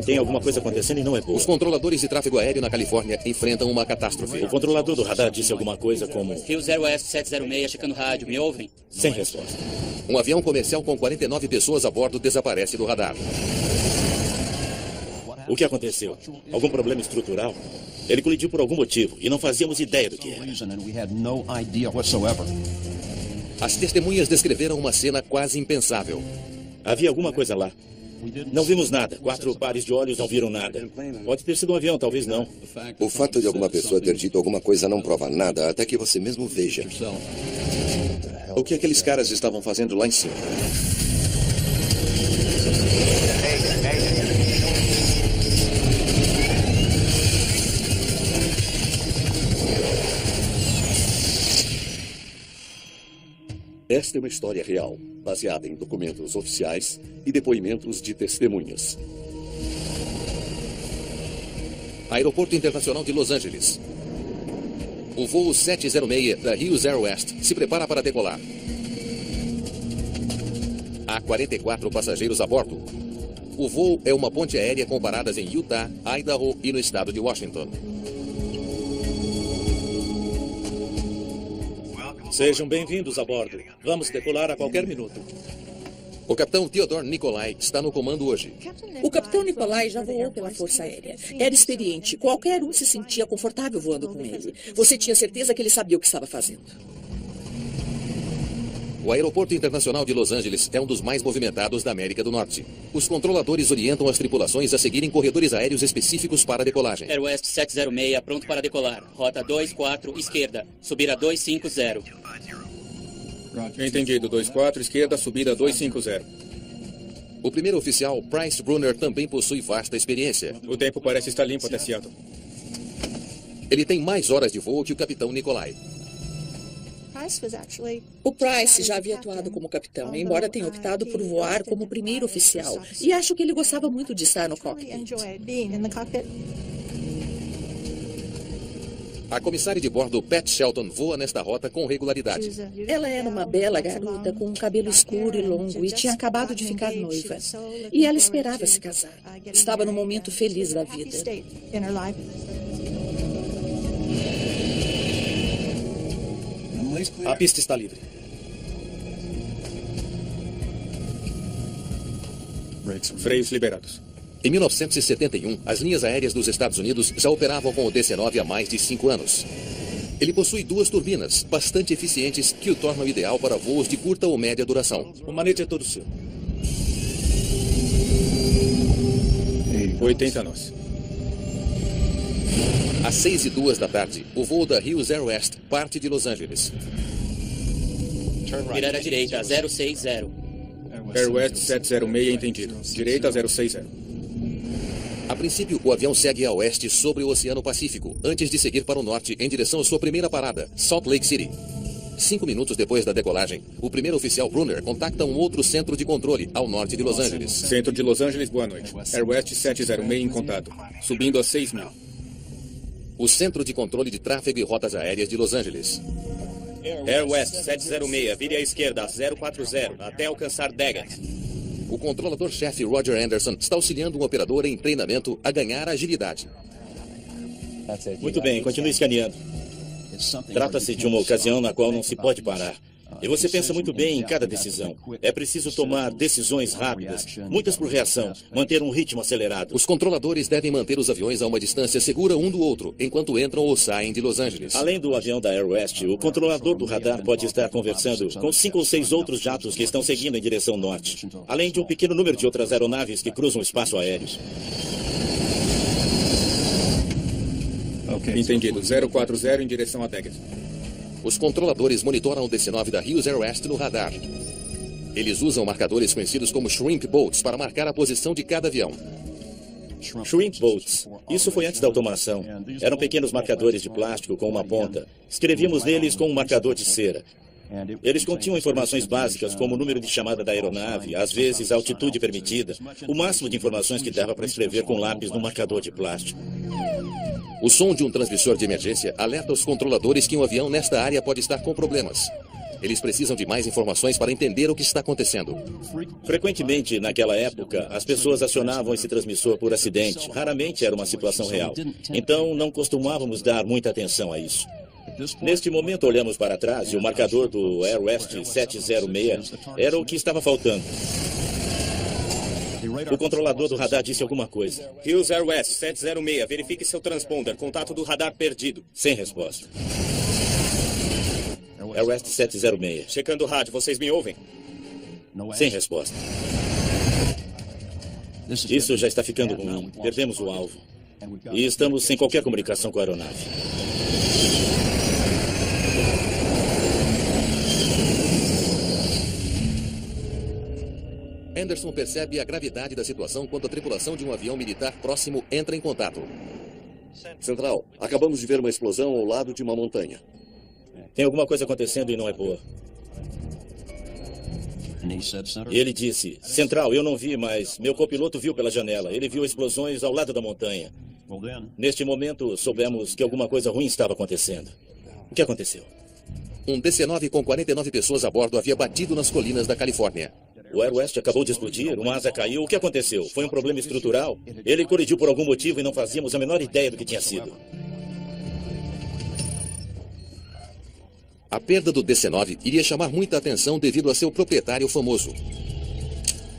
Tem alguma coisa acontecendo e não é boa. Os controladores de tráfego aéreo na Califórnia enfrentam uma catástrofe. O controlador do radar disse alguma coisa como... Rio Zero West 706, checando rádio. Me ouvem? Sem resposta. Um avião comercial com 49 pessoas a bordo desaparece do radar. O que aconteceu? Algum problema estrutural? Ele colidiu por algum motivo e não fazíamos ideia do que era. As testemunhas descreveram uma cena quase impensável. Havia alguma coisa lá. Não vimos nada. 4 pares de olhos não viram nada. Pode ter sido um avião, talvez não. O fato de alguma pessoa ter dito alguma coisa não prova nada até que você mesmo veja. O que aqueles caras estavam fazendo lá em cima? Esta é uma história real, baseada em documentos oficiais e depoimentos de testemunhas. Aeroporto Internacional de Los Angeles. O voo 706 da Rio Zero West se prepara para decolar. Há 44 passageiros a bordo. O voo é uma ponte aérea com paradas em Utah, Idaho e no estado de Washington. Sejam bem-vindos a bordo. Vamos decolar a qualquer minuto. O capitão Theodore Nicolai está no comando hoje. O capitão Nicolai já voou pela Força Aérea. Era experiente. Qualquer um se sentia confortável voando com ele. Você tinha certeza que ele sabia o que estava fazendo. O Aeroporto Internacional de Los Angeles é um dos mais movimentados da América do Norte. Os controladores orientam as tripulações a seguirem corredores aéreos específicos para a decolagem. Air West 706, pronto para decolar. Rota 24, esquerda. Subir a 250. Entendido. 24, esquerda, subida 250. O primeiro oficial, Price Brunner, também possui vasta experiência. O tempo parece estar limpo até Seattle. Ele tem mais horas de voo que o capitão Nicolai. O Price já havia atuado como capitão, embora tenha optado por voar como primeiro oficial. E acho que ele gostava muito de estar no cockpit. A comissária de bordo, Pat Shelton, voa nesta rota com regularidade. Ela era uma bela garota com um cabelo escuro e longo e tinha acabado de ficar noiva. E ela esperava se casar. Estava num momento feliz da vida. A pista está livre. Freios liberados. Em 1971, as linhas aéreas dos Estados Unidos já operavam com o DC-9 há mais de 5 anos. Ele possui 2 turbinas, bastante eficientes, que o tornam ideal para voos de curta ou média duração. O manete é todo seu. 80 nós. Às 6h02 da tarde, o voo da Rio Zero West parte de Los Angeles. Virar à direita, 060. Air West 706, entendido. Direita 060. A princípio, o avião segue a oeste sobre o Oceano Pacífico, antes de seguir para o norte em direção à sua primeira parada, Salt Lake City. 5 minutos depois da decolagem, o primeiro oficial Brunner contacta um outro centro de controle ao norte de Los Angeles. Centro de Los Angeles, boa noite. Air West 706 em contato. Subindo a 6.000. O Centro de Controle de Tráfego e Rotas Aéreas de Los Angeles. Air West 706, vire à esquerda, 040, até alcançar Daggett. O controlador-chefe Roger Anderson está auxiliando um operador em treinamento a ganhar agilidade. Muito bem, continue escaneando. Trata-se de uma ocasião na qual não se pode parar. E você pensa muito bem em cada decisão. É preciso tomar decisões rápidas, muitas por reação, manter um ritmo acelerado. Os controladores devem manter os aviões a uma distância segura um do outro, enquanto entram ou saem de Los Angeles. Além do avião da Air West, o controlador do radar pode estar conversando com 5 ou 6 outros jatos que estão seguindo em direção norte, além de um pequeno número de outras aeronaves que cruzam o espaço aéreo. Entendido. 040 em direção a Daggett. Os controladores monitoram o DC-9 da Rio Zero West no radar. Eles usam marcadores conhecidos como Shrimp Boats para marcar a posição de cada avião. Shrimp Boats. Isso foi antes da automação. Eram pequenos marcadores de plástico com uma ponta. Escrevíamos neles com um marcador de cera. Eles continham informações básicas como o número de chamada da aeronave, às vezes a altitude permitida, o máximo de informações que dava para escrever com lápis no marcador de plástico. O som de um transmissor de emergência alerta os controladores que um avião nesta área pode estar com problemas. Eles precisam de mais informações para entender o que está acontecendo. Frequentemente, naquela época, as pessoas acionavam esse transmissor por acidente. Raramente era uma situação real. Então, não costumávamos dar muita atenção a isso. Neste momento, olhamos para trás e o marcador do Air West 706 era o que estava faltando. O controlador do radar disse alguma coisa. Hughes Air West 706, verifique seu transponder. Contato do radar perdido. Sem resposta. Air West 706. Checando o rádio, vocês me ouvem? Sem resposta. Isso já está ficando ruim. Perdemos o alvo. E estamos sem qualquer comunicação com a aeronave. Anderson percebe a gravidade da situação quando a tripulação de um avião militar próximo entra em contato. Central, acabamos de ver uma explosão ao lado de uma montanha. Tem alguma coisa acontecendo e não é boa. E ele disse, Central, eu não vi, mas meu copiloto viu pela janela. Ele viu explosões ao lado da montanha. Neste momento, soubemos que alguma coisa ruim estava acontecendo. O que aconteceu? Um DC-9 com 49 pessoas a bordo havia batido nas colinas da Califórnia. O Air West acabou de explodir, uma asa caiu. O que aconteceu? Foi um problema estrutural? Ele colidiu por algum motivo e não fazíamos a menor ideia do que tinha sido. A perda do DC-9 iria chamar muita atenção devido a seu proprietário famoso.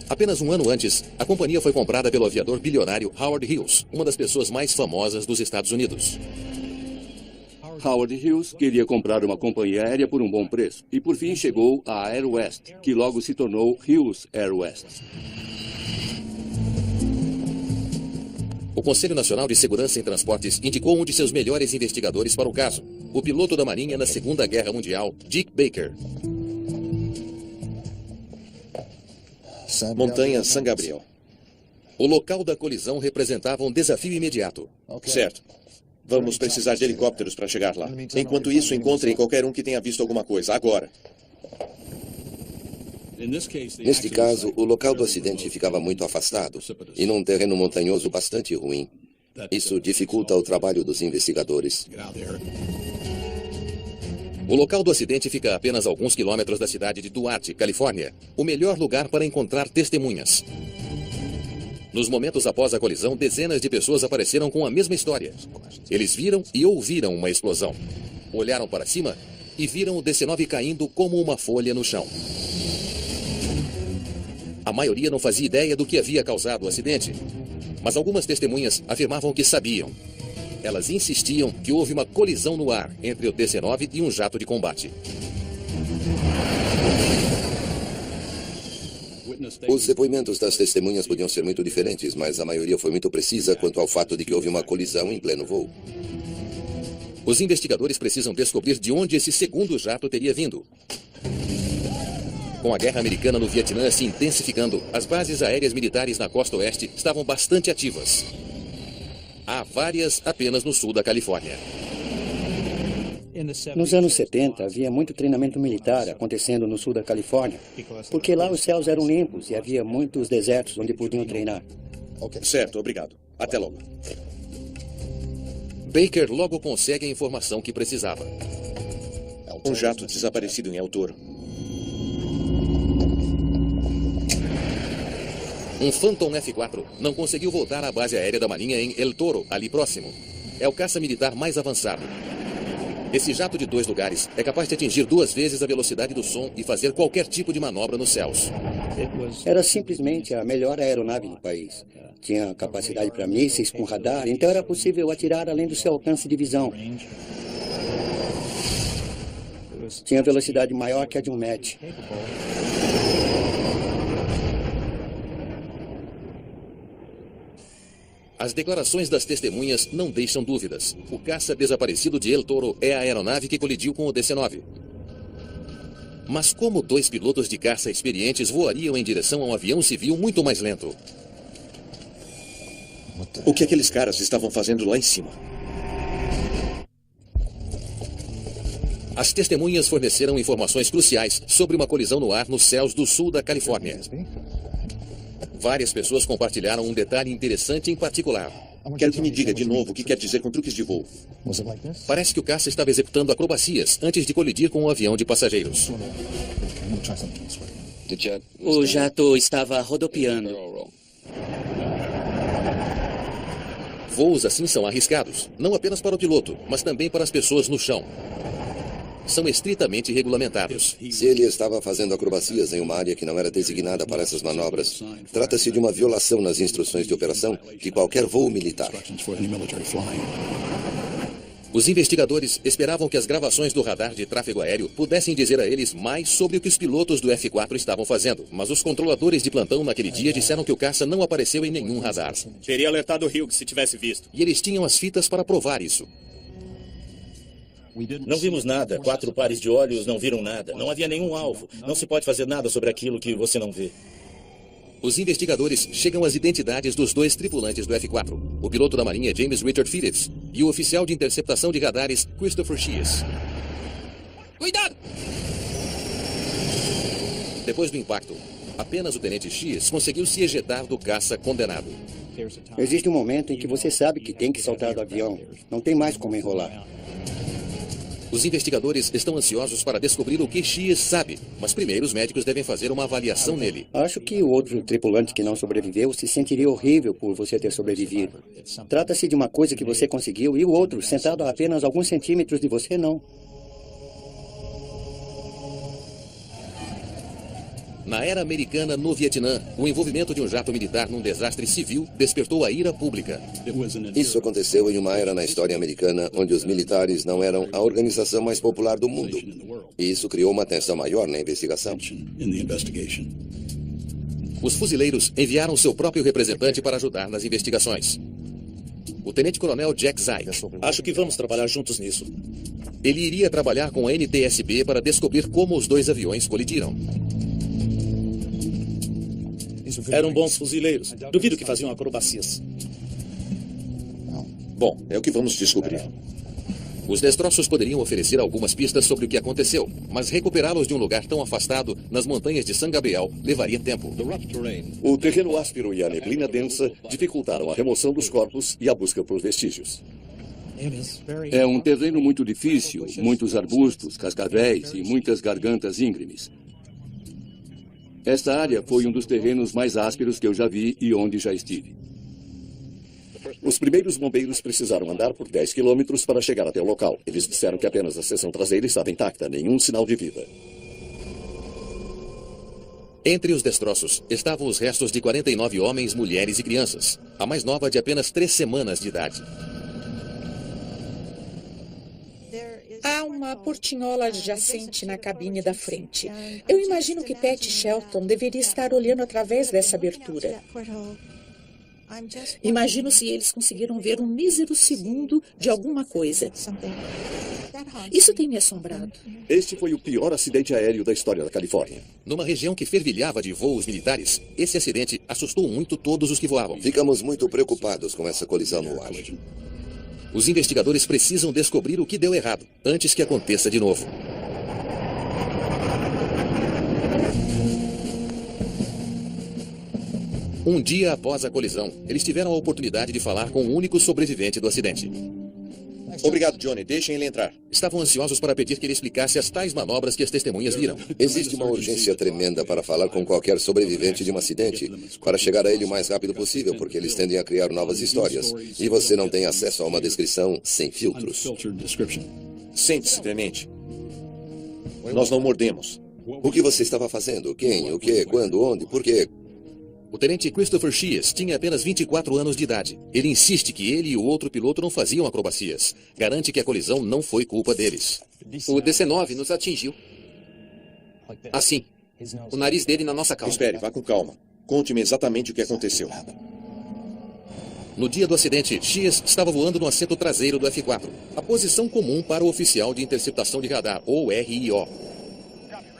Apenas um ano antes, a companhia foi comprada pelo aviador bilionário Howard Hughes, uma das pessoas mais famosas dos Estados Unidos. Howard Hughes queria comprar uma companhia aérea por um bom preço e por fim chegou a Air West, que logo se tornou Hughes Air West. O Conselho Nacional de Segurança em Transportes indicou um de seus melhores investigadores para o caso, o piloto da Marinha na Segunda Guerra Mundial, Dick Baker. Montanha San Gabriel. O local da colisão representava um desafio imediato. Certo. Vamos precisar de helicópteros para chegar lá. Enquanto isso, encontrem qualquer um que tenha visto alguma coisa. Agora. Neste caso, o local do acidente ficava muito afastado e num terreno montanhoso bastante ruim. Isso dificulta o trabalho dos investigadores. O local do acidente fica a apenas alguns quilômetros da cidade de Duarte, Califórnia, o melhor lugar para encontrar testemunhas. Nos momentos após a colisão, dezenas de pessoas apareceram com a mesma história. Eles viram e ouviram uma explosão. Olharam para cima e viram o DC-9 caindo como uma folha no chão. A maioria não fazia ideia do que havia causado o acidente, mas algumas testemunhas afirmavam que sabiam. Elas insistiam que houve uma colisão no ar entre o DC-9 e um jato de combate. Os depoimentos das testemunhas podiam ser muito diferentes, mas a maioria foi muito precisa quanto ao fato de que houve uma colisão em pleno voo. Os investigadores precisam descobrir de onde esse segundo jato teria vindo. Com a guerra americana no Vietnã se intensificando, as bases aéreas militares na costa oeste estavam bastante ativas. Há várias apenas no sul da Califórnia. Nos anos 70, havia muito treinamento militar acontecendo no sul da Califórnia, porque lá os céus eram limpos e havia muitos desertos onde podiam treinar. Certo, obrigado. Até logo. Baker logo consegue a informação que precisava. Um jato desaparecido em El Toro. Um Phantom F-4 não conseguiu voltar à base aérea da Marinha em El Toro, ali próximo. É o caça militar mais avançado. Esse jato de 2 lugares é capaz de atingir 2 vezes a velocidade do som e fazer qualquer tipo de manobra nos céus. Era simplesmente a melhor aeronave do país. Tinha capacidade para mísseis com radar, então era possível atirar além do seu alcance de visão. Tinha velocidade maior que a de um Mach. As declarações das testemunhas não deixam dúvidas. O caça desaparecido de El Toro é a aeronave que colidiu com o DC-9. Mas como 2 pilotos de caça experientes voariam em direção a um avião civil muito mais lento? O que aqueles caras estavam fazendo lá em cima? As testemunhas forneceram informações cruciais sobre uma colisão no ar nos céus do sul da Califórnia. Várias pessoas compartilharam um detalhe interessante em particular. Quero que me diga de novo o que quer dizer com truques de voo. Parece que o caça estava executando acrobacias antes de colidir com um avião de passageiros. O jato estava rodopiando. Voos assim são arriscados, não apenas para o piloto, mas também para as pessoas no chão. São estritamente regulamentados. Se ele estava fazendo acrobacias em uma área que não era designada para essas manobras, trata-se de uma violação nas instruções de operação de qualquer voo militar. Os investigadores esperavam que as gravações do radar de tráfego aéreo pudessem dizer a eles mais sobre o que os pilotos do F-4 estavam fazendo, mas os controladores de plantão naquele dia disseram que o caça não apareceu em nenhum radar. Teria alertado o Hughes se tivesse visto. E eles tinham as fitas para provar isso. Não vimos nada. 4 pares de olhos não viram nada. Não havia nenhum alvo. Não se pode fazer nada sobre aquilo que você não vê. Os investigadores chegam às identidades dos 2 tripulantes do F-4, o piloto da Marinha James Richard Phillips e o oficial de interceptação de radares Christopher Shears. Cuidado! Depois do impacto, apenas o tenente Shears conseguiu se ejetar do caça condenado. Existe um momento em que você sabe que tem que saltar do avião. Não tem mais como enrolar. Os investigadores estão ansiosos para descobrir o que Shears sabe, mas primeiro os médicos devem fazer uma avaliação nele. Acho que o outro tripulante que não sobreviveu se sentiria horrível por você ter sobrevivido. Trata-se de uma coisa que você conseguiu e o outro, sentado a apenas alguns centímetros de você, não. Na era americana no Vietnã, o envolvimento de um jato militar num desastre civil despertou a ira pública. Isso aconteceu em uma era na história americana onde os militares não eram a organização mais popular do mundo. E isso criou uma tensão maior na investigação. Os fuzileiros enviaram seu próprio representante para ajudar nas investigações. O tenente-coronel Jack Zike. Acho que vamos trabalhar juntos nisso. Ele iria trabalhar com a NTSB para descobrir como os 2 aviões colidiram. Eram bons fuzileiros. Duvido que faziam acrobacias. Bom, é o que vamos descobrir. Os destroços poderiam oferecer algumas pistas sobre o que aconteceu, mas recuperá-los de um lugar tão afastado, nas montanhas de San Gabriel, levaria tempo. O terreno áspero e a neblina densa dificultaram a remoção dos corpos e a busca por vestígios. É um terreno muito difícil, muitos arbustos, cascavéis e muitas gargantas íngremes. Esta área foi um dos terrenos mais ásperos que eu já vi e onde já estive. Os primeiros bombeiros precisaram andar por 10 quilômetros para chegar até o local. Eles disseram que apenas a seção traseira estava intacta, nenhum sinal de vida. Entre os destroços estavam os restos de 49 homens, mulheres e crianças, a mais nova de apenas 3 semanas de idade. Há uma portinhola adjacente na cabine da frente. Eu imagino que Pat Shelton deveria estar olhando através dessa abertura. Imagino se eles conseguiram ver um mísero segundo de alguma coisa. Isso tem me assombrado. Este foi o pior acidente aéreo da história da Califórnia. Numa região que fervilhava de voos militares, esse acidente assustou muito todos os que voavam. Ficamos muito preocupados com essa colisão no ar. Os investigadores precisam descobrir o que deu errado, antes que aconteça de novo. Um dia após a colisão, eles tiveram a oportunidade de falar com o único sobrevivente do acidente. Obrigado, Johnny. Deixem ele entrar. Estavam ansiosos para pedir que ele explicasse as tais manobras que as testemunhas viram. Existe uma urgência tremenda para falar com qualquer sobrevivente de um acidente, para chegar a ele o mais rápido possível, porque eles tendem a criar novas histórias. E você não tem acesso a uma descrição sem filtros. Sente-se, tenente. Nós não mordemos. O que você estava fazendo? Quem? O que? Quando? Onde? Por quê? O tenente Christopher Shears tinha apenas 24 anos de idade. Ele insiste que ele e o outro piloto não faziam acrobacias. Garante que a colisão não foi culpa deles. O DC-9 nos atingiu. Assim. O nariz dele na nossa calça. Espere, vá com calma. Conte-me exatamente o que aconteceu. No dia do acidente, Shears estava voando no assento traseiro do F-4, a posição comum para o oficial de interceptação de radar, ou RIO.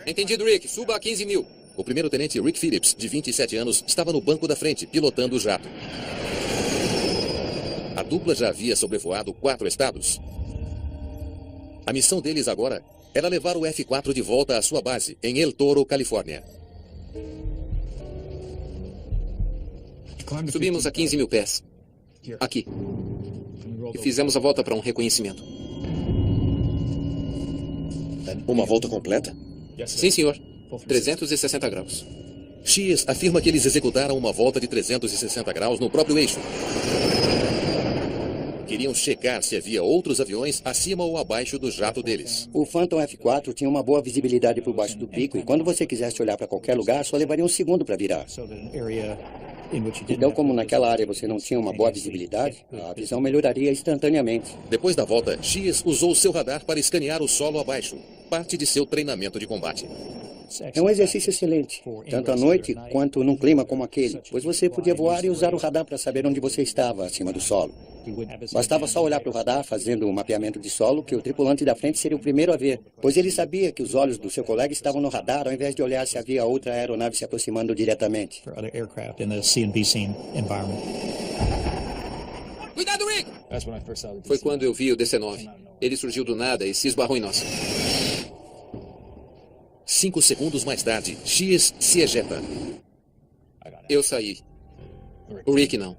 Entendido, Rick. Suba a 15 mil. O primeiro-tenente Rick Phillips, de 27 anos, estava no banco da frente, pilotando o jato. A dupla já havia sobrevoado 4 estados. A missão deles agora era levar o F-4 de volta à sua base, em El Toro, Califórnia. Subimos a 15 mil pés. Aqui. E fizemos a volta para um reconhecimento. Uma volta completa? Sim, senhor. 360 graus. Shears afirma que eles executaram uma volta de 360 graus no próprio eixo. Queriam checar se havia outros aviões acima ou abaixo do jato deles. O Phantom F4 tinha uma boa visibilidade por baixo do pico e quando você quisesse olhar para qualquer lugar, só levaria um segundo para virar. Então, como naquela área você não tinha uma boa visibilidade, a visão melhoraria instantaneamente. Depois da volta, Shears usou seu radar para escanear o solo abaixo, parte de seu treinamento de combate. É um exercício excelente, tanto à noite quanto num clima como aquele, pois você podia voar e usar o radar para saber onde você estava acima do solo. Bastava só olhar para o radar fazendo o mapeamento de solo que o tripulante da frente seria o primeiro a ver, pois ele sabia que os olhos do seu colega estavam no radar ao invés de olhar se havia outra aeronave se aproximando diretamente. Cuidado, Rick! Foi quando eu vi o DC-9. Ele surgiu do nada e se esbarrou em nós. 5 segundos mais tarde, Shears se ejeta. Eu saí. O Rick não.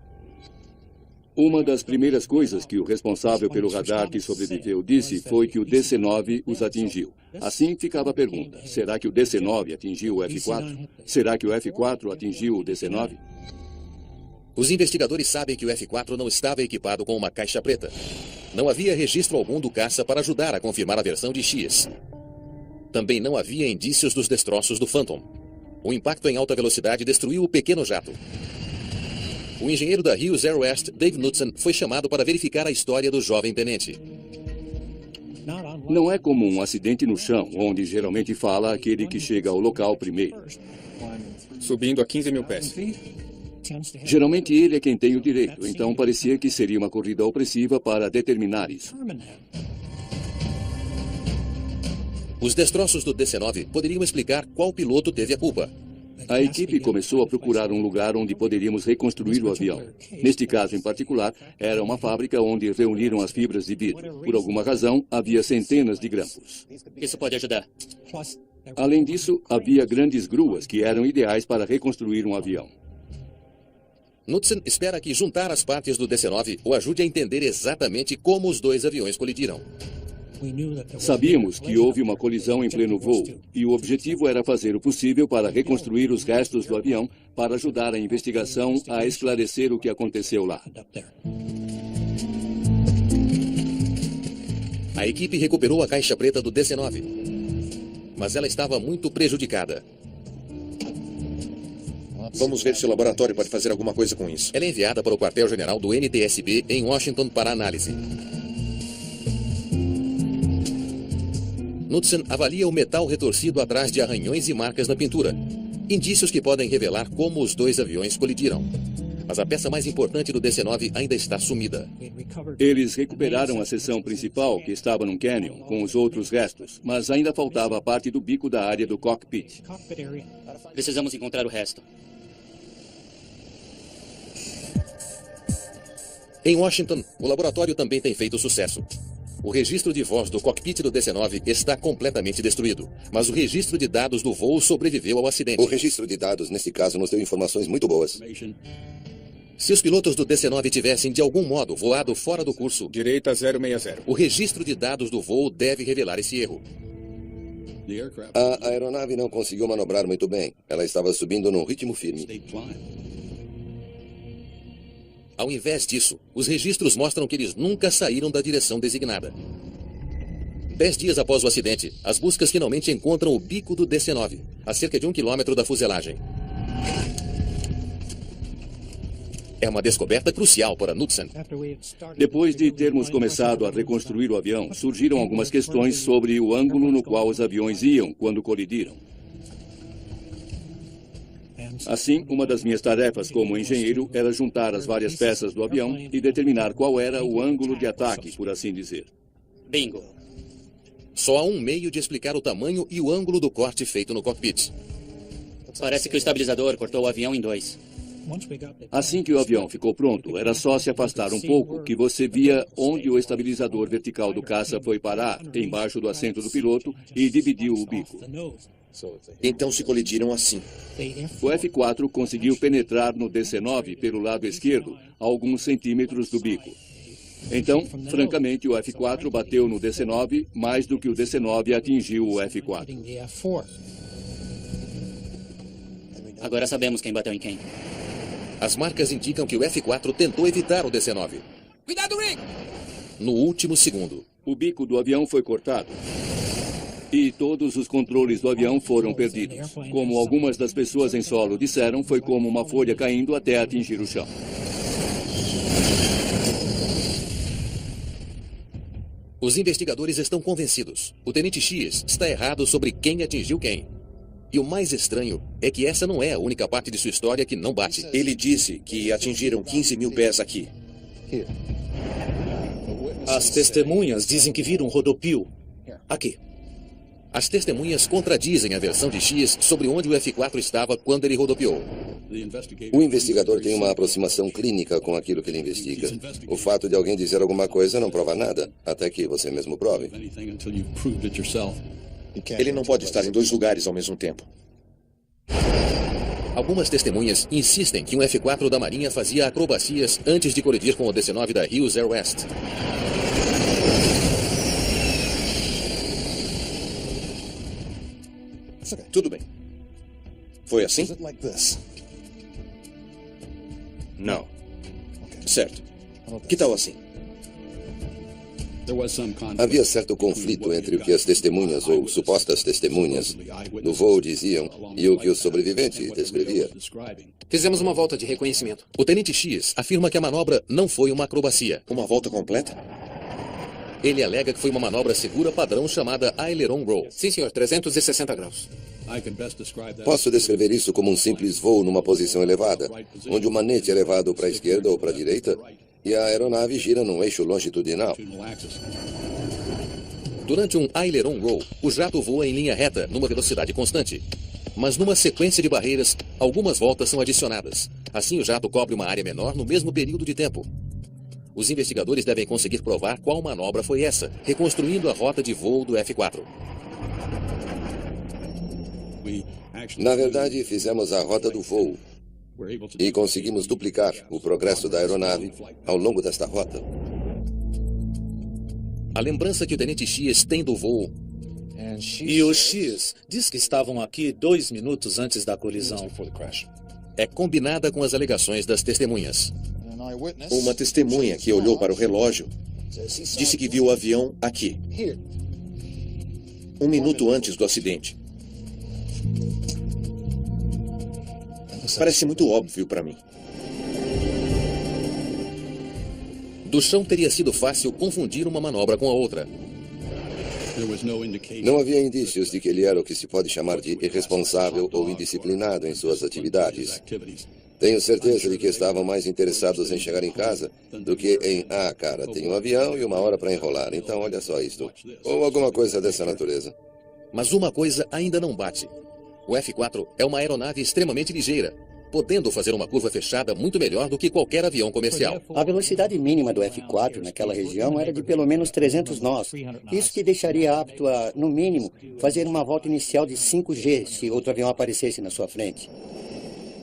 Uma das primeiras coisas que o responsável pelo radar que sobreviveu disse foi que o DC-9 os atingiu. Assim ficava a pergunta: será que o DC-9 atingiu o F-4? Será que o F-4 atingiu o DC-9? Os investigadores sabem que o F-4 não estava equipado com uma caixa preta. Não havia registro algum do caça para ajudar a confirmar a versão de Shears. Também não havia indícios dos destroços do Phantom. O impacto em alta velocidade destruiu o pequeno jato. O engenheiro da Hughes Air West, Dave Knudsen, foi chamado para verificar a história do jovem tenente. Não é como um acidente no chão, onde geralmente fala aquele que chega ao local primeiro. Subindo a 15 mil pés. Geralmente ele é quem tem o direito, então parecia que seria uma corrida opressiva para determinar isso. Os destroços do DC-9 poderiam explicar qual piloto teve a culpa. A equipe começou a procurar um lugar onde poderíamos reconstruir o avião. Neste caso em particular, era uma fábrica onde reuniram as fibras de vidro. Por alguma razão, havia centenas de grampos. Isso pode ajudar. Além disso, havia grandes gruas que eram ideais para reconstruir um avião. Knudsen espera que juntar as partes do DC-9 o ajude a entender exatamente como os dois aviões colidiram. Sabíamos que houve uma colisão em pleno voo e o objetivo era fazer o possível para reconstruir os restos do avião para ajudar a investigação a esclarecer o que aconteceu lá. A equipe recuperou a caixa preta do DC-9, mas ela estava muito prejudicada. Vamos ver se o laboratório pode fazer alguma coisa com isso. Ela é enviada para o quartel-general do NTSB em Washington para análise. Knudsen avalia o metal retorcido atrás de arranhões e marcas na pintura. Indícios que podem revelar como os dois aviões colidiram. Mas a peça mais importante do DC-9 ainda está sumida. Eles recuperaram a seção principal, que estava num canyon, com os outros restos, mas ainda faltava a parte do bico da área do cockpit. Precisamos encontrar o resto. Em Washington, o laboratório também tem feito sucesso. O registro de voz do cockpit do DC-9 está completamente destruído, mas o registro de dados do voo sobreviveu ao acidente. O registro de dados, nesse caso, nos deu informações muito boas. Se os pilotos do DC-9 tivessem, de algum modo, voado fora do curso... Direita 060. O registro de dados do voo deve revelar esse erro. A aeronave não conseguiu manobrar muito bem. Ela estava subindo num ritmo firme. Ao invés disso, os registros mostram que eles nunca saíram da direção designada. 10 dias após o acidente, as buscas finalmente encontram o bico do DC-9, a cerca de 1 quilômetro da fuselagem. É uma descoberta crucial para Knudsen. Depois de termos começado a reconstruir o avião, surgiram algumas questões sobre o ângulo no qual os aviões iam quando colidiram. Assim, uma das minhas tarefas como engenheiro era juntar as várias peças do avião e determinar qual era o ângulo de ataque, por assim dizer. Bingo. Só há um meio de explicar o tamanho e o ângulo do corte feito no cockpit. Parece que o estabilizador cortou o avião em dois. Assim que o avião ficou pronto, era só se afastar um pouco que você via onde o estabilizador vertical do caça foi parar, embaixo do assento do piloto, e dividiu o bico. Então se colidiram assim. O F-4 conseguiu penetrar no DC-9 pelo lado esquerdo, a alguns centímetros do bico. Então, francamente, o F-4 bateu no DC-9 mais do que o DC-9 atingiu o F-4. Agora sabemos quem bateu em quem. As marcas indicam que o F-4 tentou evitar o DC-9. Cuidado, Rick! No último segundo. O bico do avião foi cortado. E todos os controles do avião foram perdidos. Como algumas das pessoas em solo disseram, foi como uma folha caindo até atingir o chão. Os investigadores estão convencidos. O Tenente X está errado sobre quem atingiu quem. E o mais estranho é que essa não é a única parte de sua história que não bate. Ele disse que atingiram 15 mil pés aqui. As testemunhas dizem que viram um rodopio aqui. As testemunhas contradizem a versão de X sobre onde o F-4 estava quando ele rodopiou. O investigador tem uma aproximação clínica com aquilo que ele investiga. O fato de alguém dizer alguma coisa não prova nada, até que você mesmo prove. Ele não pode estar em dois lugares ao mesmo tempo. Algumas testemunhas insistem que um F-4 da Marinha fazia acrobacias antes de colidir com o DC-9 da Hughes Air West. Tudo bem. Foi assim? Não. Certo. Que tal assim? Havia certo conflito entre o que as testemunhas ou supostas testemunhas do voo diziam e o que o sobrevivente descrevia. Fizemos uma volta de reconhecimento. O Tenente X afirma que a manobra não foi uma acrobacia. Uma volta completa? Ele alega que foi uma manobra segura padrão chamada Aileron Roll. Sim, senhor, 360 graus. Posso descrever isso como um simples voo numa posição elevada, onde o manete é levado para a esquerda ou para a direita e a aeronave gira num eixo longitudinal. Durante um Aileron Roll, o jato voa em linha reta, numa velocidade constante. Mas numa sequência de barreiras, algumas voltas são adicionadas. Assim, o jato cobre uma área menor no mesmo período de tempo. Os investigadores devem conseguir provar qual manobra foi essa, reconstruindo a rota de voo do F-4. Na verdade, fizemos a rota do voo e conseguimos duplicar o progresso da aeronave ao longo desta rota. A lembrança que o Tenente X tem do voo... E o X diz que estavam aqui 2 minutos antes da colisão. É combinada com as alegações das testemunhas. Uma testemunha que olhou para o relógio disse que viu o avião aqui, 1 minuto antes do acidente. Parece muito óbvio para mim. Do chão teria sido fácil confundir uma manobra com a outra. Não havia indícios de que ele era o que se pode chamar de irresponsável ou indisciplinado em suas atividades. Tenho certeza de que estavam mais interessados em chegar em casa do que em, cara, tem um avião e 1 hora para enrolar, então olha só isto. Ou alguma coisa dessa natureza. Mas uma coisa ainda não bate. O F-4 é uma aeronave extremamente ligeira, podendo fazer uma curva fechada muito melhor do que qualquer avião comercial. A velocidade mínima do F-4 naquela região era de pelo menos 300 nós. Isso que deixaria apto a, no mínimo, fazer uma volta inicial de 5G se outro avião aparecesse na sua frente.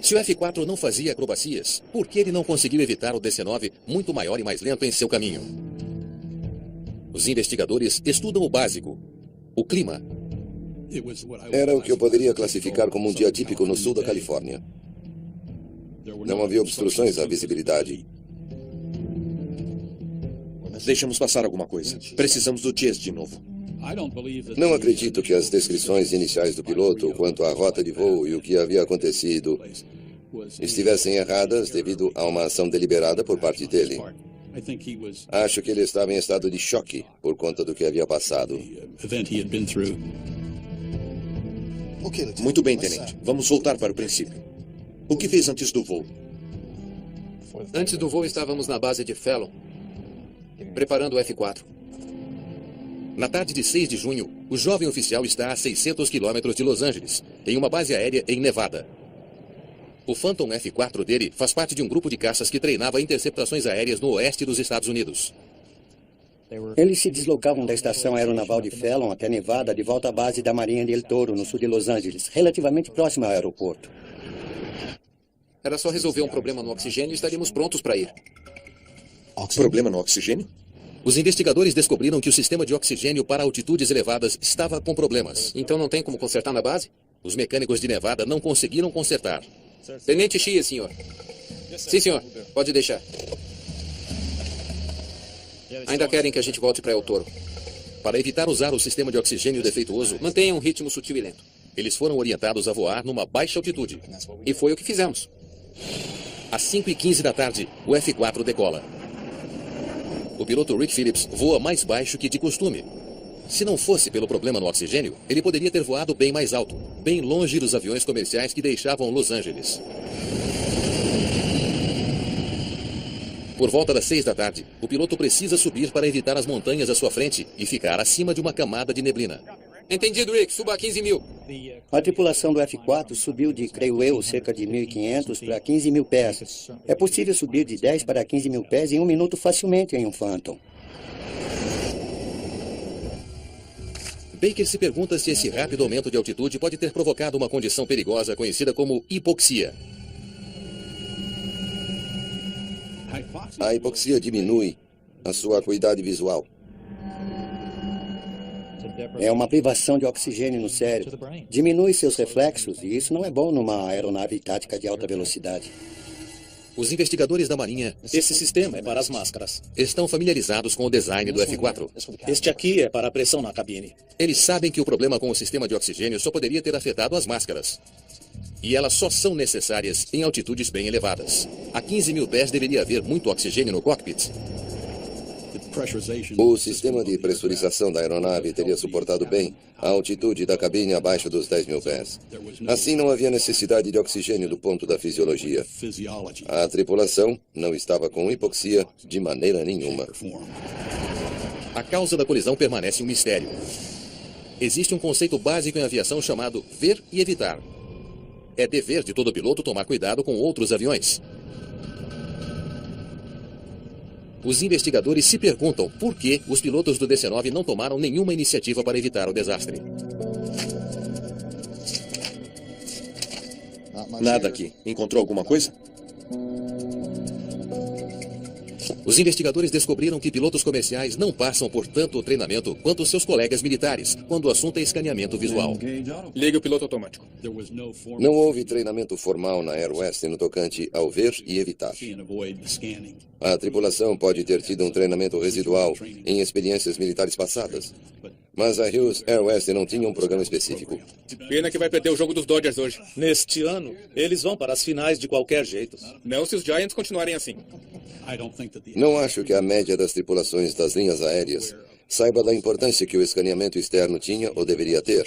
Se o F-4 não fazia acrobacias, por que ele não conseguiu evitar o DC-9 muito maior e mais lento em seu caminho? Os investigadores estudam o básico, o clima. Era o que eu poderia classificar como um dia típico no sul da Califórnia. Não havia obstruções à visibilidade. Deixamos passar alguma coisa. Precisamos do Chase de novo. Não acredito que as descrições iniciais do piloto quanto à rota de voo e o que havia acontecido estivessem erradas devido a uma ação deliberada por parte dele. Acho que ele estava em estado de choque por conta do que havia passado. Muito bem, tenente. Vamos voltar para o princípio. O que fez antes do voo? Antes do voo, estávamos na base de Fallon, preparando o F-4. Na tarde de 6 de junho, o jovem oficial está a 600 quilômetros de Los Angeles, em uma base aérea em Nevada. O Phantom F-4 dele faz parte de um grupo de caças que treinava interceptações aéreas no oeste dos Estados Unidos. Eles se deslocavam da estação aeronaval de Fallon até Nevada, de volta à base da Marinha de El Toro, no sul de Los Angeles, relativamente próximo ao aeroporto. Era só resolver um problema no oxigênio e estaríamos prontos para ir. Problema no oxigênio? Os investigadores descobriram que o sistema de oxigênio para altitudes elevadas estava com problemas. Então não tem como consertar na base? Os mecânicos de Nevada não conseguiram consertar. Tenente Chia, senhor. Sim, senhor. Pode deixar. Ainda querem que a gente volte para El Toro. Para evitar usar o sistema de oxigênio defeituoso, mantenha um ritmo sutil e lento. Eles foram orientados a voar numa baixa altitude. E foi o que fizemos. Às 5h15 da tarde, o F-4 decola. O piloto Rick Phillips voa mais baixo que de costume. Se não fosse pelo problema no oxigênio, ele poderia ter voado bem mais alto, bem longe dos aviões comerciais que deixavam Los Angeles. Por volta das 6 da tarde, o piloto precisa subir para evitar as montanhas à sua frente e ficar acima de uma camada de neblina. Entendido, Rick. Suba a 15 mil. A tripulação do F-4 subiu de, creio eu, cerca de 1.500 para 15 mil pés. É possível subir de 10 para 15 mil pés em 1 minuto facilmente em um Phantom. Baker se pergunta se esse rápido aumento de altitude pode ter provocado uma condição perigosa conhecida como hipoxia. A hipoxia diminui a sua acuidade visual. É uma privação de oxigênio no cérebro. Diminui seus reflexos e isso não é bom numa aeronave tática de alta velocidade. Os investigadores da Marinha... Esse sistema é para as máscaras. ...estão familiarizados com o design do F-4. Este aqui é para a pressão na cabine. Eles sabem que o problema com o sistema de oxigênio só poderia ter afetado as máscaras. E elas só são necessárias em altitudes bem elevadas. A 15 mil pés deveria haver muito oxigênio no cockpit. O sistema de pressurização da aeronave teria suportado bem a altitude da cabine abaixo dos 10 mil pés. Assim, não havia necessidade de oxigênio do ponto da fisiologia. A tripulação não estava com hipoxia de maneira nenhuma. A causa da colisão permanece um mistério. Existe um conceito básico em aviação chamado ver e evitar. É dever de todo piloto tomar cuidado com outros aviões. Os investigadores se perguntam por que os pilotos do DC-9 não tomaram nenhuma iniciativa para evitar o desastre. Nada aqui. Encontrou alguma coisa? Os investigadores descobriram que pilotos comerciais não passam por tanto treinamento quanto seus colegas militares, quando o assunto é escaneamento visual. Ligue o piloto automático. Não houve treinamento formal na Air West no tocante ao ver e evitar. A tripulação pode ter tido um treinamento residual em experiências militares passadas. Mas a Hughes Air West não tinha um programa específico. Pena que vai perder o jogo dos Dodgers hoje. Neste ano, eles vão para as finais de qualquer jeito. Não se os Giants continuarem assim. Não acho que a média das tripulações das linhas aéreas saiba da importância que o escaneamento externo tinha ou deveria ter.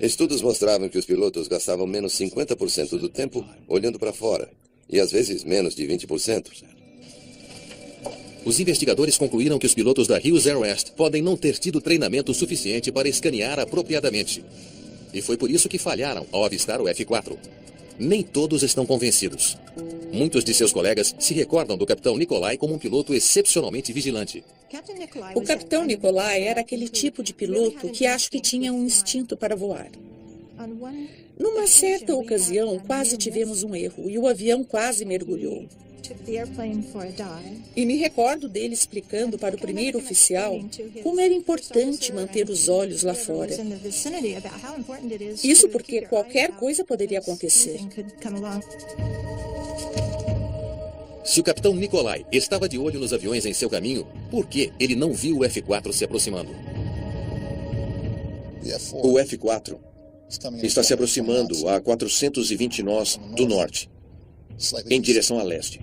Estudos mostravam que os pilotos gastavam menos 50% do tempo olhando para fora, e às vezes menos de 20%. Os investigadores concluíram que os pilotos da Hughes Air West podem não ter tido treinamento suficiente para escanear apropriadamente. E foi por isso que falharam ao avistar o F-4. Nem todos estão convencidos. Muitos de seus colegas se recordam do capitão Nicolai como um piloto excepcionalmente vigilante. O capitão Nicolai era aquele tipo de piloto que acho que tinha um instinto para voar. Numa certa ocasião, quase tivemos um erro e o avião quase mergulhou. E me recordo dele explicando para o primeiro oficial como era importante manter os olhos lá fora. Isso porque qualquer coisa poderia acontecer. Se o capitão Nicolai estava de olho nos aviões em seu caminho, por que ele não viu o F-4 se aproximando? O F-4 está se aproximando a 420 nós do norte, em direção a leste.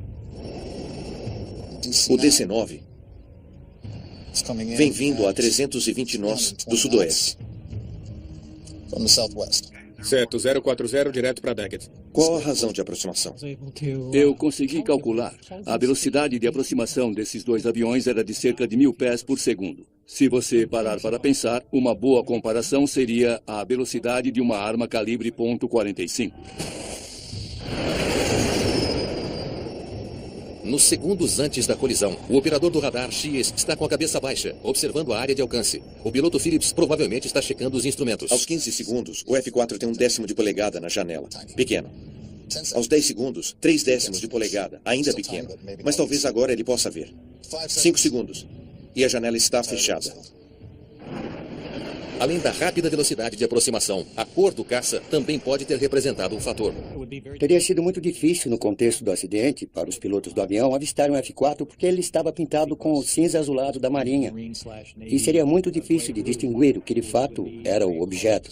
O DC-9 vem vindo a 320 nós do sudoeste. Certo, 040 direto para Daggett. Qual a razão de aproximação? Eu consegui calcular. A velocidade de aproximação desses dois aviões era de cerca de 1000 pés por segundo. Se você parar para pensar, uma boa comparação seria a velocidade de uma arma calibre .45. Nos segundos antes da colisão, o operador do radar X está com a cabeça baixa, observando a área de alcance. O piloto Phillips provavelmente está checando os instrumentos. Aos 15 segundos, o F4 tem 1/10 de polegada na janela. Pequeno. Aos 10 segundos, 3/10 de polegada. Ainda pequeno. Mas talvez agora ele possa ver. 5 segundos. E a janela está fechada. Além da rápida velocidade de aproximação, a cor do caça também pode ter representado um fator. Teria sido muito difícil, no contexto do acidente, para os pilotos do avião avistarem o F4 porque ele estava pintado com o cinza azulado da Marinha. E seria muito difícil de distinguir o que de fato era o objeto.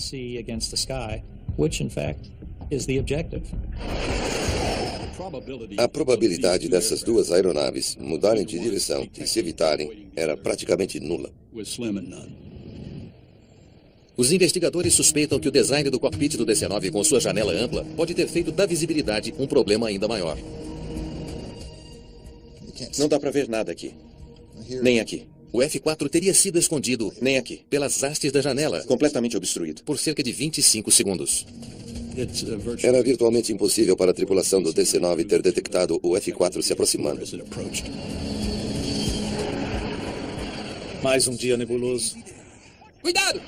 A probabilidade dessas duas aeronaves mudarem de direção e se evitarem era praticamente nula. Os investigadores suspeitam que o design do cockpit do DC-9 com sua janela ampla pode ter feito da visibilidade um problema ainda maior. Não dá para ver nada aqui. Nem aqui. O F4 teria sido escondido, nem aqui, pelas hastes da janela, completamente obstruído, por cerca de 25 segundos. Era virtualmente impossível para a tripulação do DC-9 ter detectado o F4 se aproximando. Mais um dia nebuloso. Cuidado!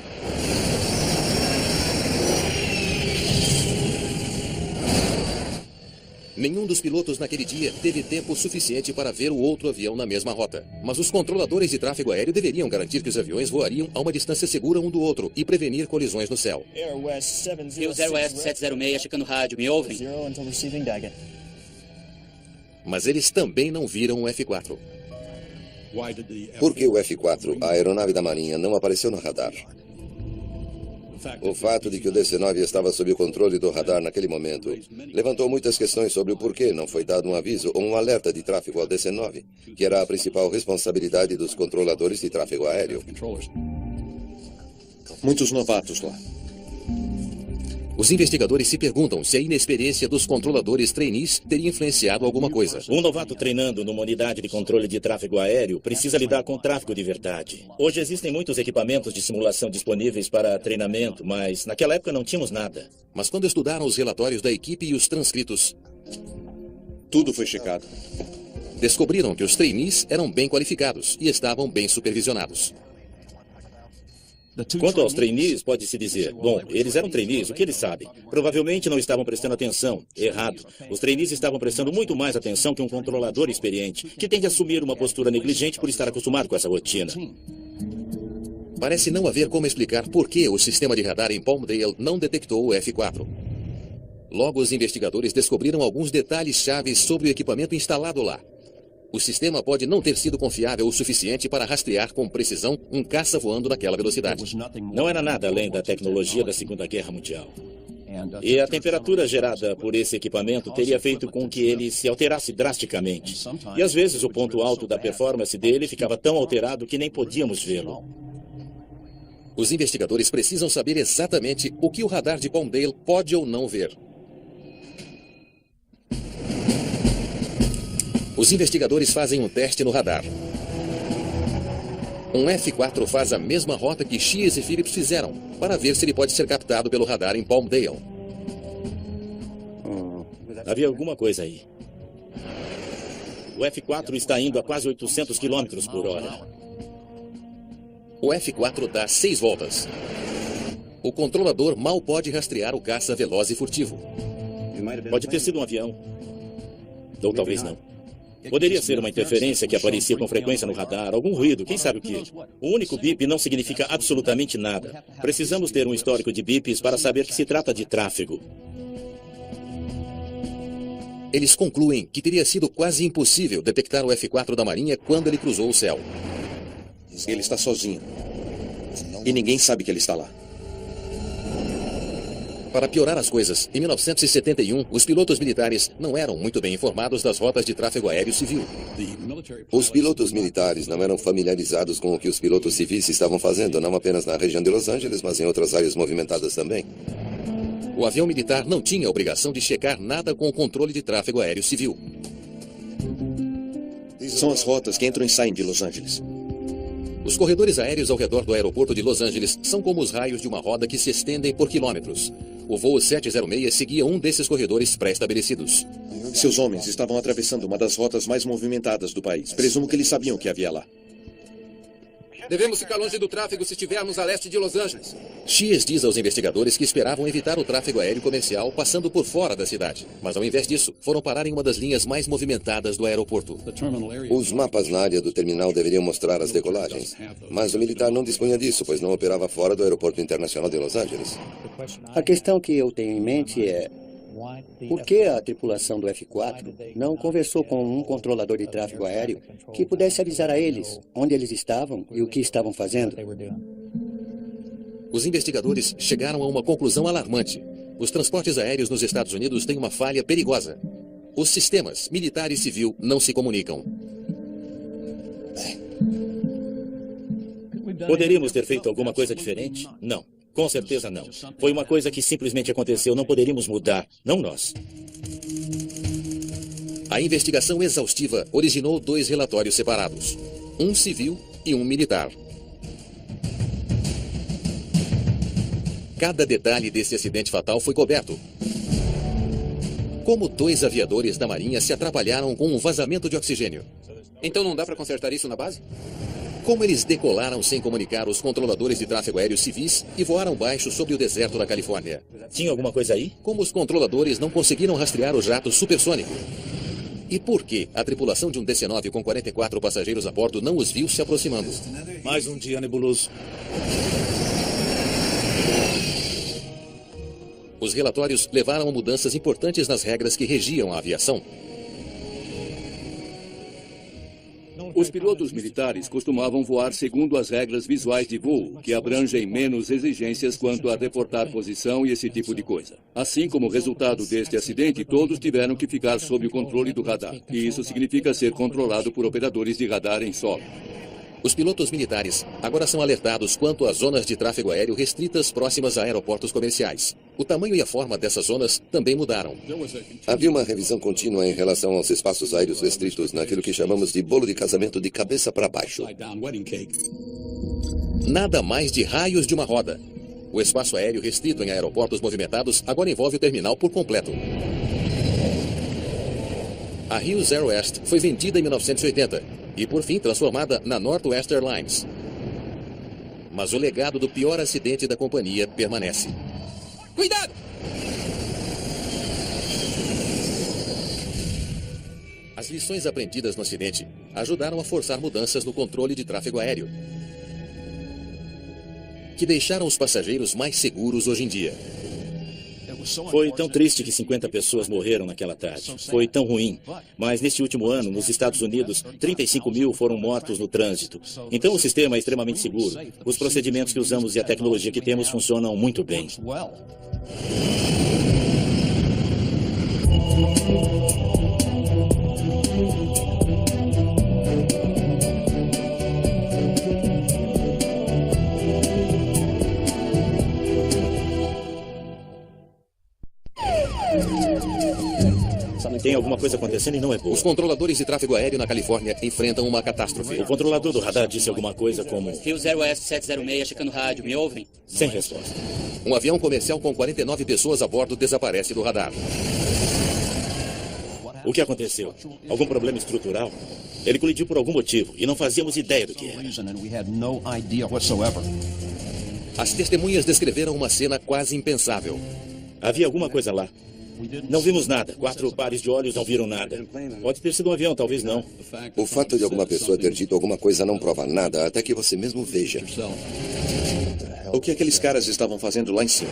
Nenhum dos pilotos naquele dia teve tempo suficiente para ver o outro avião na mesma rota. Mas os controladores de tráfego aéreo deveriam garantir que os aviões voariam a uma distância segura um do outro e prevenir colisões no céu. Rio Zero West 706 checando rádio, me ouvem? Mas eles também não viram o F4. Por que o F4, a aeronave da Marinha, não apareceu no radar? O fato de que o DC-9 estava sob o controle do radar naquele momento levantou muitas questões sobre o porquê não foi dado um aviso ou um alerta de tráfego ao DC-9, que era a principal responsabilidade dos controladores de tráfego aéreo. Muitos novatos lá. Os investigadores se perguntam se a inexperiência dos controladores trainees teria influenciado alguma coisa. Um novato treinando numa unidade de controle de tráfego aéreo precisa lidar com tráfego de verdade. Hoje existem muitos equipamentos de simulação disponíveis para treinamento, mas naquela época não tínhamos nada. Mas quando estudaram os relatórios da equipe e os transcritos, tudo foi checado. Descobriram que os trainees eram bem qualificados e estavam bem supervisionados. Quanto aos trainees, pode-se dizer, bom, eles eram trainees, o que eles sabem? Provavelmente não estavam prestando atenção. Errado. Os trainees estavam prestando muito mais atenção que um controlador experiente, que tende a assumir uma postura negligente por estar acostumado com essa rotina. Parece não haver como explicar por que o sistema de radar em Palmdale não detectou o F4. Logo, os investigadores descobriram alguns detalhes chaves sobre o equipamento instalado lá. O sistema pode não ter sido confiável o suficiente para rastrear com precisão um caça voando naquela velocidade. Não era nada além da tecnologia da Segunda Guerra Mundial. E a temperatura gerada por esse equipamento teria feito com que ele se alterasse drasticamente. E às vezes o ponto alto da performance dele ficava tão alterado que nem podíamos vê-lo. Os investigadores precisam saber exatamente o que o radar de Palmdale pode ou não ver. Os investigadores fazem um teste no radar. Um F4 faz a mesma rota que Shields e Phillips fizeram, para ver se ele pode ser captado pelo radar em Palmdale. Havia alguma coisa aí. O F4 está indo a quase 800 km por hora. O F4 dá 6 voltas. O controlador mal pode rastrear o caça veloz e furtivo. Pode ter sido um avião. Ou talvez não. Poderia ser uma interferência que aparecia com frequência no radar, algum ruído, quem sabe o que. O único bip não significa absolutamente nada. Precisamos ter um histórico de bips para saber que se trata de tráfego. Eles concluem que teria sido quase impossível detectar o F4 da Marinha quando ele cruzou o céu. Ele está sozinho. E ninguém sabe que ele está lá. Para piorar as coisas, em 1971, os pilotos militares não eram muito bem informados das rotas de tráfego aéreo civil. Os pilotos militares não eram familiarizados com o que os pilotos civis estavam fazendo, não apenas na região de Los Angeles, mas em outras áreas movimentadas também. O avião militar não tinha a obrigação de checar nada com o controle de tráfego aéreo civil. São as rotas que entram e saem de Los Angeles. Os corredores aéreos ao redor do aeroporto de Los Angeles são como os raios de uma roda que se estendem por quilômetros. O voo 706 seguia um desses corredores pré-estabelecidos. Seus homens estavam atravessando uma das rotas mais movimentadas do país. Presumo que eles sabiam o que havia lá. Devemos ficar longe do tráfego se estivermos a leste de Los Angeles. Shears diz aos investigadores que esperavam evitar o tráfego aéreo comercial passando por fora da cidade. Mas ao invés disso, foram parar em uma das linhas mais movimentadas do aeroporto. Os mapas na área do terminal deveriam mostrar as decolagens. Mas o militar não dispunha disso, pois não operava fora do Aeroporto Internacional de Los Angeles. A questão que eu tenho em mente é: por que a tripulação do F-4 não conversou com um controlador de tráfego aéreo que pudesse avisar a eles onde eles estavam e o que estavam fazendo? Os investigadores chegaram a uma conclusão alarmante. Os transportes aéreos nos Estados Unidos têm uma falha perigosa. Os sistemas militar e civil não se comunicam. Poderíamos ter feito alguma coisa diferente? Não. Com certeza não. Foi uma coisa que simplesmente aconteceu. Não poderíamos mudar. Não nós. A investigação exaustiva originou 2 relatórios separados. Um civil e um militar. Cada detalhe desse acidente fatal foi coberto. Como 2 aviadores da Marinha se atrapalharam com um vazamento de oxigênio? Então não dá para consertar isso na base? Como eles decolaram sem comunicar os controladores de tráfego aéreo civis e voaram baixo sobre o deserto da Califórnia? Tinha alguma coisa aí? Como os controladores não conseguiram rastrear o jato supersônico? E por que a tripulação de um DC-9 com 44 passageiros a bordo não os viu se aproximando? Mais um dia nebuloso. Os relatórios levaram a mudanças importantes nas regras que regiam a aviação. Os pilotos militares costumavam voar segundo as regras visuais de voo, que abrangem menos exigências quanto a reportar posição e esse tipo de coisa. Assim como resultado deste acidente, todos tiveram que ficar sob o controle do radar. E isso significa ser controlado por operadores de radar em solo. Os pilotos militares agora são alertados quanto às zonas de tráfego aéreo restritas próximas a aeroportos comerciais. O tamanho e a forma dessas zonas também mudaram. Havia uma revisão contínua em relação aos espaços aéreos restritos naquilo que chamamos de bolo de casamento de cabeça para baixo. Nada mais de raios de uma roda. O espaço aéreo restrito em aeroportos movimentados agora envolve o terminal por completo. A Hughes Air West foi vendida em 1980 e, por fim, transformada na Northwest Airlines. Mas o legado do pior acidente da companhia permanece. Cuidado! As lições aprendidas no acidente ajudaram a forçar mudanças no controle de tráfego aéreo, que deixaram os passageiros mais seguros hoje em dia. Foi tão triste que 50 pessoas morreram naquela tarde. Foi tão ruim. Mas neste último ano, nos Estados Unidos, 35 mil foram mortos no trânsito. Então o sistema é extremamente seguro. Os procedimentos que usamos e a tecnologia que temos funcionam muito bem. Tem alguma coisa acontecendo e não é boa. Os controladores de tráfego aéreo na Califórnia enfrentam uma catástrofe. O controlador do radar disse alguma coisa como... Hughes Air West 706, checando rádio. Me ouvem? Sem resposta. Um avião comercial com 49 pessoas a bordo desaparece do radar. O que aconteceu? Algum problema estrutural? Ele colidiu por algum motivo e não fazíamos ideia do que era. As testemunhas descreveram uma cena quase impensável. Havia alguma coisa lá. Não vimos nada. 4 pares de olhos não viram nada. Pode ter sido um avião, talvez não. O fato de alguma pessoa ter dito alguma coisa não prova nada, até que você mesmo veja. O que aqueles caras estavam fazendo lá em cima?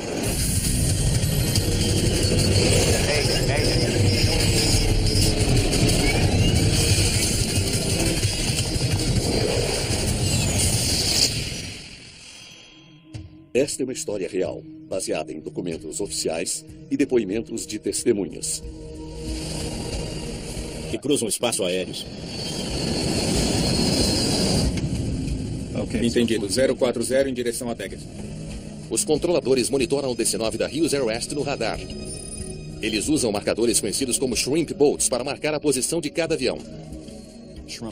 Esta é uma história real, baseada em documentos oficiais e depoimentos de testemunhas. Que cruzam espaço aéreo. Entendido. 040 em direção a Daggett. Os controladores monitoram o DC-9 da Hughes Air West no radar. Eles usam marcadores conhecidos como shrimp boats para marcar a posição de cada avião.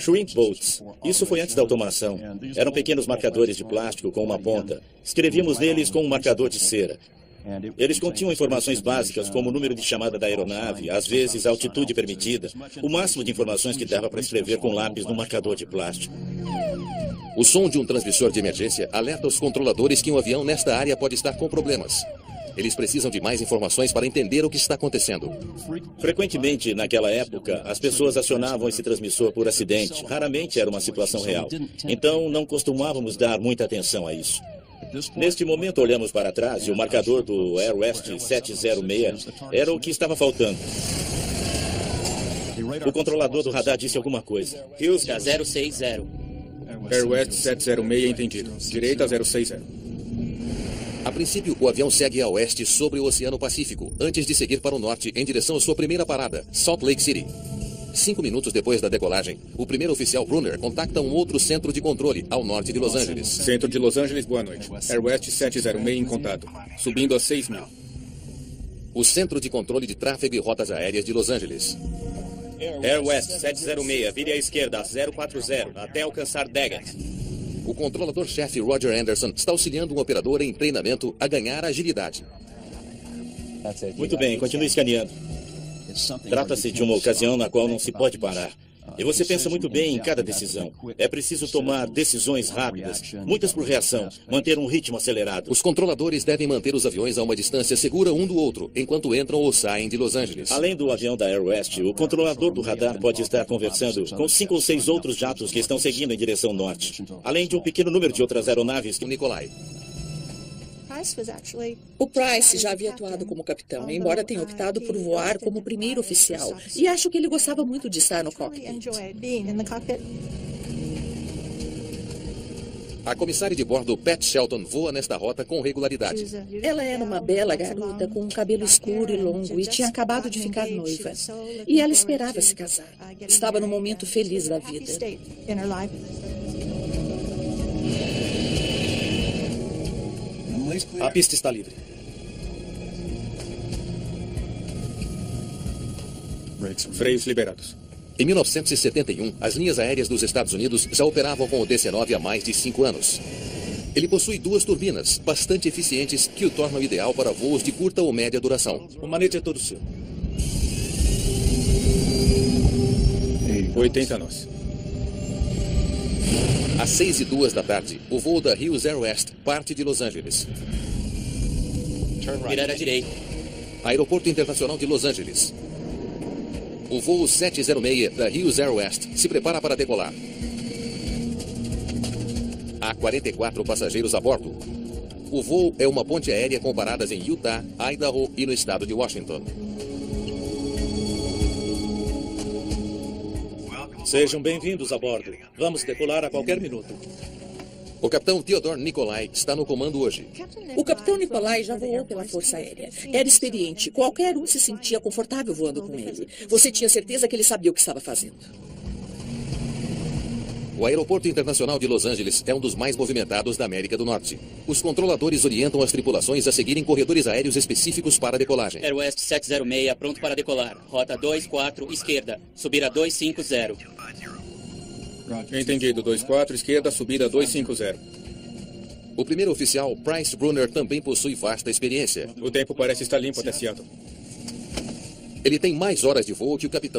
Shrimp boats. Isso foi antes da automação. Eram pequenos marcadores de plástico com uma ponta. Escrevíamos neles com um marcador de cera. Eles continham informações básicas como o número de chamada da aeronave, às vezes a altitude permitida, o máximo de informações que dava para escrever com lápis no marcador de plástico. O som de um transmissor de emergência alerta os controladores que um avião nesta área pode estar com problemas. Eles precisam de mais informações para entender o que está acontecendo. Frequentemente, naquela época, as pessoas acionavam esse transmissor por acidente. Raramente era uma situação real. Então, não costumávamos dar muita atenção a isso. Neste momento, olhamos para trás e o marcador do Air West 706 era o que estava faltando. O controlador do radar disse alguma coisa. Houston 060. Air West 706 entendido. Direita 060. A princípio, o avião segue a oeste sobre o Oceano Pacífico, antes de seguir para o norte em direção à sua primeira parada, Salt Lake City. 5 minutos depois da decolagem, o primeiro oficial Brunner contacta um outro centro de controle ao norte de Los Angeles. Centro de Los Angeles, boa noite. Air West 706 em contato. Subindo a 6.000. O Centro de Controle de Tráfego e Rotas Aéreas de Los Angeles. Air West 706, vire à esquerda, 040, até alcançar Daggett. O controlador-chefe Roger Anderson está auxiliando um operador em treinamento a ganhar agilidade. Muito bem, continue escaneando. Trata-se de uma ocasião na qual não se pode parar. E você pensa muito bem em cada decisão. É preciso tomar decisões rápidas, muitas por reação, manter um ritmo acelerado. Os controladores devem manter os aviões a uma distância segura um do outro, enquanto entram ou saem de Los Angeles. Além do avião da Air West, o controlador do radar pode estar conversando com 5 ou 6 outros jatos que estão seguindo em direção norte, além de um pequeno número de outras aeronaves. Nikolai. O Price já havia atuado como capitão, embora tenha optado por voar como primeiro oficial. E acho que ele gostava muito de estar no cockpit. A comissária de bordo, Pat Shelton, voa nesta rota com regularidade. Ela era uma bela garota com um cabelo escuro e longo e tinha acabado de ficar noiva. E ela esperava se casar. Estava num momento feliz da vida. A pista está livre. Freios liberados. Em 1971, as linhas aéreas dos Estados Unidos já operavam com o DC-9 há mais de 5 anos. Ele possui 2 turbinas, bastante eficientes, que o tornam ideal para voos de curta ou média duração. O manete é todo seu. 80 nós. Às 6h02 da tarde, o voo da Hughes Air West parte de Los Angeles. Virar à direita. Aeroporto Internacional de Los Angeles. O voo 706 da Hughes Air West se prepara para decolar. Há 44 passageiros a bordo. O voo é uma ponte aérea com paradas em Utah, Idaho e no estado de Washington. Sejam bem-vindos a bordo. Vamos decolar a qualquer minuto. O capitão Theodore Nikolai está no comando hoje. O capitão Nikolai já voou pela Força Aérea. Era experiente. Qualquer um se sentia confortável voando com ele. Você tinha certeza que ele sabia o que estava fazendo. O Aeroporto Internacional de Los Angeles é um dos mais movimentados da América do Norte. Os controladores orientam as tripulações a seguirem corredores aéreos específicos para a decolagem. Air West 706, pronto para decolar. Rota 24, esquerda. Subir a 250. Entendido. 24, esquerda, subida 250. O primeiro oficial, Price Brunner, também possui vasta experiência. O tempo parece estar limpo até Seattle. Ele tem mais horas de voo que o capitão